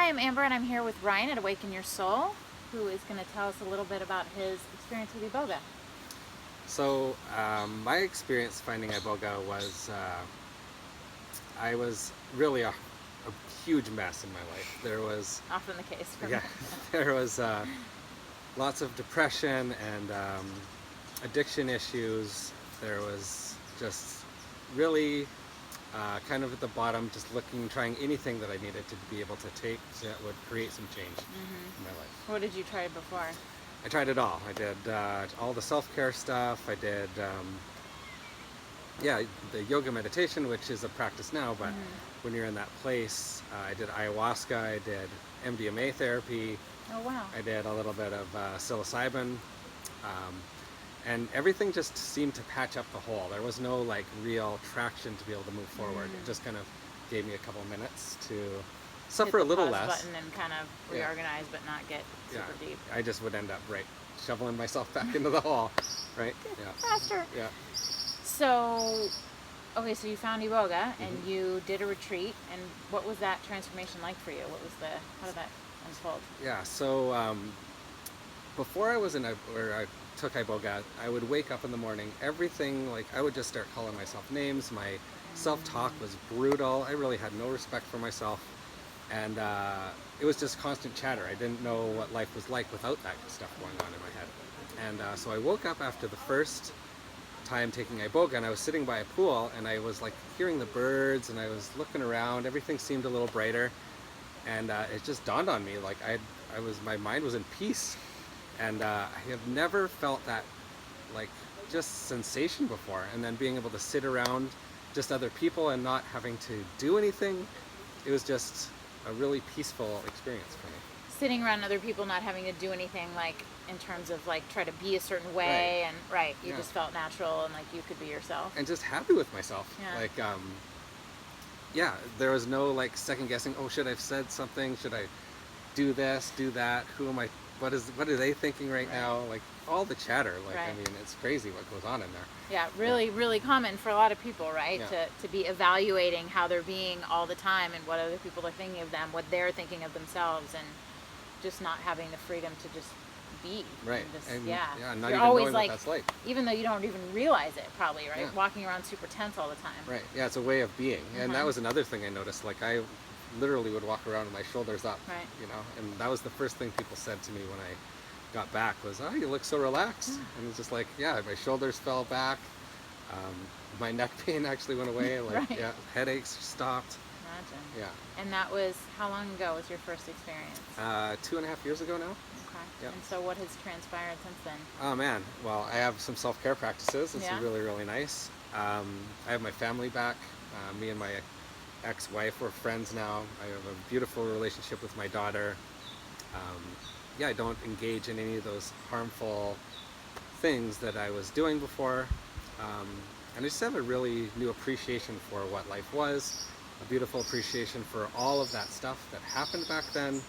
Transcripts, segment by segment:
Hi, I'm Amber, and I'm here with Ryan at Awaken Your Soul, who is going to tell us a little bit about his experience with Iboga. So my experience finding Iboga was I was really a huge mess in my life. There was Often the case for me. there was lots of depression and addiction issues. There was just really kind of at the bottom, just trying anything that I needed to be able to take that would create some change in my life. What did you try before? I tried it all. I did all the self-care stuff. I did, the yoga meditation, which is a practice now, but when you're in that place, I did ayahuasca, I did MDMA therapy. Oh, wow. I did a little bit of psilocybin, and everything just seemed to patch up the hole. There was no like real traction to be able to move forward. It just kind of gave me a couple minutes to suffer a little less. Button and kind of reorganize, but not get super deep. I just would end up shoveling myself back into the hole, right? Yeah. Faster. Yeah. So, okay, so you found Iboga and you did a retreat, and what was that transformation like for you? How did that unfold? Yeah. So before I took Iboga, I would wake up in the morning. Everything I would just start calling myself names. My self-talk was brutal. I really had no respect for myself. And it was just constant chatter. I didn't know what life was like without that stuff going on in my head. And so I woke up after the first time taking Iboga, and I was sitting by a pool, and I was hearing the birds, and I was looking around. Everything seemed a little brighter, and it just dawned on me my mind was in peace, and I have never felt that just sensation before. And then being able to sit around just other people and not having to do anything, it was just a really peaceful experience for me. Sitting around other people, not having to do anything in terms of try to be a certain way, and you just felt natural and you could be yourself. And just happy with myself. There was no second guessing, oh, should I have said something? Should I do this, do that? Who am I? What are they thinking right now? All the chatter, I mean, it's crazy what goes on in there. Yeah, really common for a lot of people, right? Yeah. To be evaluating how they're being all the time and what other people are thinking of them, what they're thinking of themselves, and just not having the freedom to just be. Right. And not you're even always knowing what that's like. even though you don't even realize it, probably, right? Yeah. Walking around super tense all the time. Right. Yeah, it's a way of being. And that was another thing I noticed. I literally would walk around with my shoulders up, Right. And that was the first thing people said to me when I got back was, oh, you look so relaxed. And it's just my shoulders fell back. My neck pain actually went away. Headaches stopped. Imagine. Yeah. And that was, how long ago was your first experience? 2.5 years ago now. Okay. Yep. And so what has transpired since then? Oh man, well, I have some self-care practices. It's Yeah. really, really nice. I have my family back. Me and my ex-wife, we're friends now. I have a beautiful relationship with my daughter. I don't engage in any of those harmful things that I was doing before. And I just have a really new appreciation for what life was, a beautiful appreciation for all of that stuff that happened back then.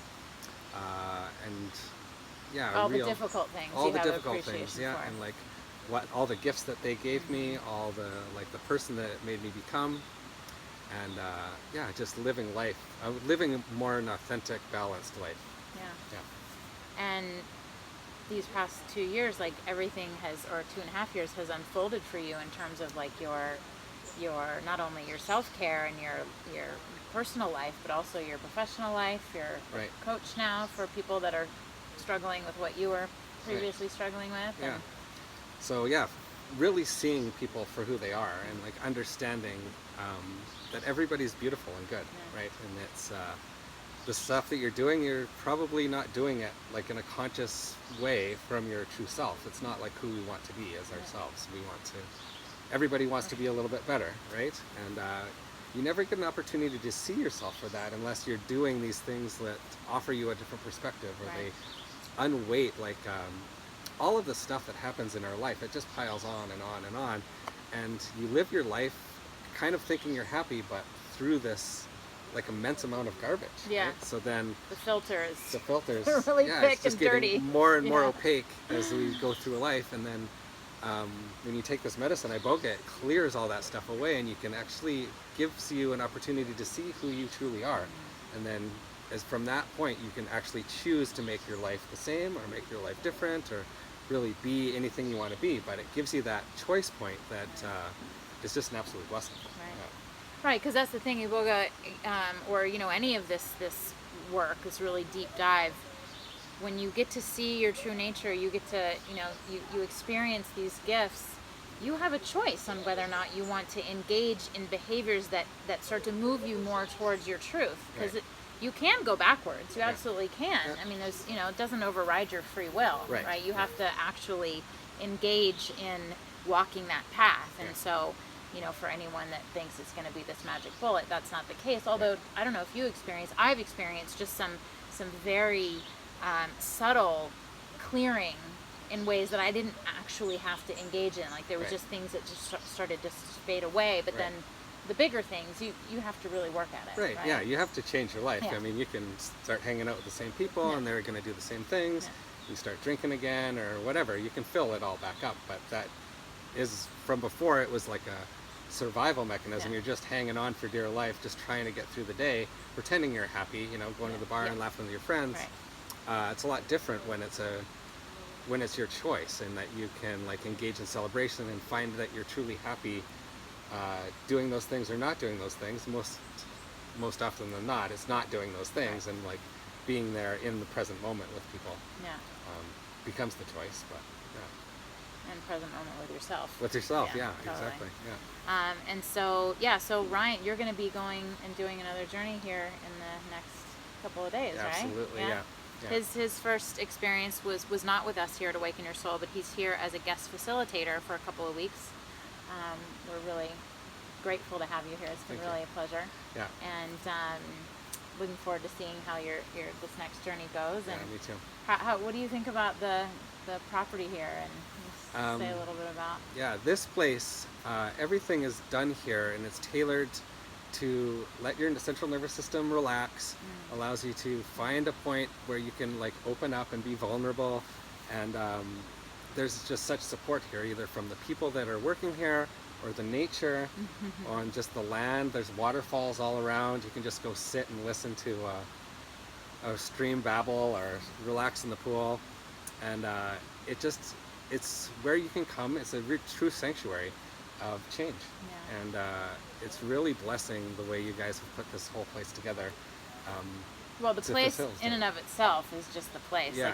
All the difficult things. All you the have difficult appreciation things, yeah, for. and all the gifts that they gave me, all the the person that it made me become, and just living life, living more an authentic, balanced life. Yeah. And these past 2 years, everything or 2.5 years has unfolded for you in terms of your not only your self-care and your personal life, but also your professional life. You're Right. a coach now for people that are struggling with what you were previously struggling with. Yeah. So really seeing people for who they are, and understanding that everybody's beautiful and good, right? And it's the stuff that you're doing, you're probably not doing it in a conscious way from your true self. It's not who we want to be as ourselves. Everybody wants to be a little bit better, right? And you never get an opportunity to see yourself for that unless you're doing these things that offer you a different perspective, or they unweight all of the stuff that happens in our life. It just piles on and on and on, and you live your life kind of thinking you're happy, but through this immense amount of garbage. Yeah. Right? So then the filters are really thick it's just and dirty. getting more and more opaque as we go through life, and then when you take this medicine, Iboga, it clears all that stuff away, and you can actually gives you an opportunity to see who you truly are, and then as from that point, you can actually choose to make your life the same or make your life different or really be anything you want to be. But it gives you that choice point that is just an absolute blessing. Right. Right, because that's the thing, Iboga, or any of this work, this really deep dive. When you get to see your true nature, you get to you experience these gifts. You have a choice on whether or not you want to engage in behaviors that start to move you more towards your truth. Because you can go backwards. You absolutely can. I mean, there's it doesn't override your free will. Right. You have to actually engage in walking that path. And so, for anyone that thinks it's going to be this magic bullet, that's not the case. Although I don't know if you I've experienced just some very subtle clearing in ways that I didn't actually have to engage in. Like there was just things that just started to fade away. But then the bigger things, you have to really work at it. Right. Yeah, you have to change your life. I mean, you can start hanging out with the same people and they're going to do the same things. You start drinking again or whatever. You can fill it all back up. But that is, from before, it was like a survival mechanism. You're just hanging on for dear life, just trying to get through the day, pretending you're happy, going to the bar and laughing with your friends. It's a lot different when it's your choice, and that you can engage in celebration and find that you're truly happy doing those things or not doing those things. Most often than not, it's not doing those things, and being there in the present moment with people becomes the choice. But and present moment with yourself. Totally. Exactly. And so Ryan, you're going to be going and doing another journey here in the next couple of days, right? Absolutely. Yeah. His first experience was not with us here at Awaken Your Soul, but he's here as a guest facilitator for a couple of weeks. We're really grateful to have you here. It's been really a pleasure. Yeah. And looking forward to seeing how your this next journey goes. And me too. What do you think about the property here? And say a little bit about. Yeah, this place, everything is done here, and it's tailored to let your central nervous system relax, allows you to find a point where you can open up and be vulnerable, and there's just such support here, either from the people that are working here or the nature on just the land. There's waterfalls all around. You can just go sit and listen to a stream babble or relax in the pool, and it's where you can come. It's a true sanctuary of change. And it's really blessing the way you guys have put this whole place together. Well, the place in and of itself is just the place. Yeah,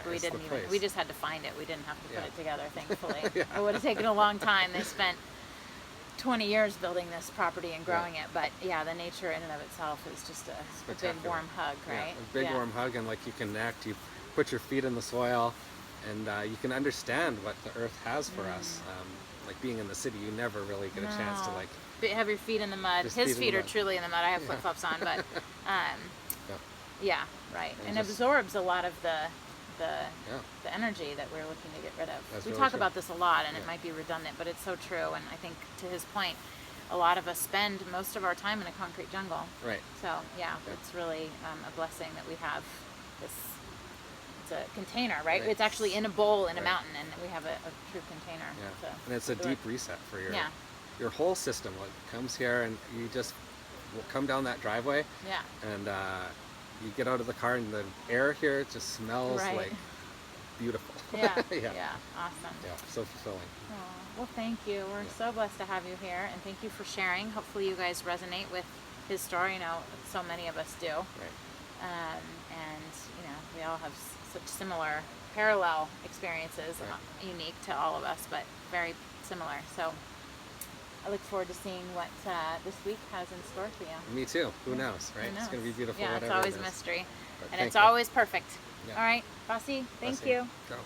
we just had to find it. We didn't have to put it together, thankfully. It would have taken a long time. They spent 20 years building this property and growing it, but the nature in and of itself is just a big warm hug, right? A big warm hug, and you connect, you put your feet in the soil, and you can understand what the earth has for us. Being in the city, you never really get a chance to have your feet in the mud. His feet are truly in the mud. I have flip-flops on, but and absorbs a lot of the energy that we're looking to get rid of. That's we really talk true. about this a lot, and it might be redundant, but it's so true. And I think, to his point, a lot of us spend most of our time in a concrete jungle. Right. So it's really a blessing that we have this. It's a container, right? It's actually in a bowl in a mountain, and we have a true container. And it's a deep reset for your whole system. Comes here, and you just come down that driveway. And you get out of the car, and the air here just smells beautiful. Awesome. Yeah, so fulfilling. Well, thank you. We're so blessed to have you here, and thank you for sharing. Hopefully you guys resonate with his story. So many of us do. And we all have such similar, parallel experiences, unique to all of us, but very similar. So I look forward to seeing what this week has in store for you. Me too. Who knows, right? It's going to be beautiful. Yeah, it's always a mystery. But And it's you. always perfect. Yeah. All right, Bossy, thank you. Ciao.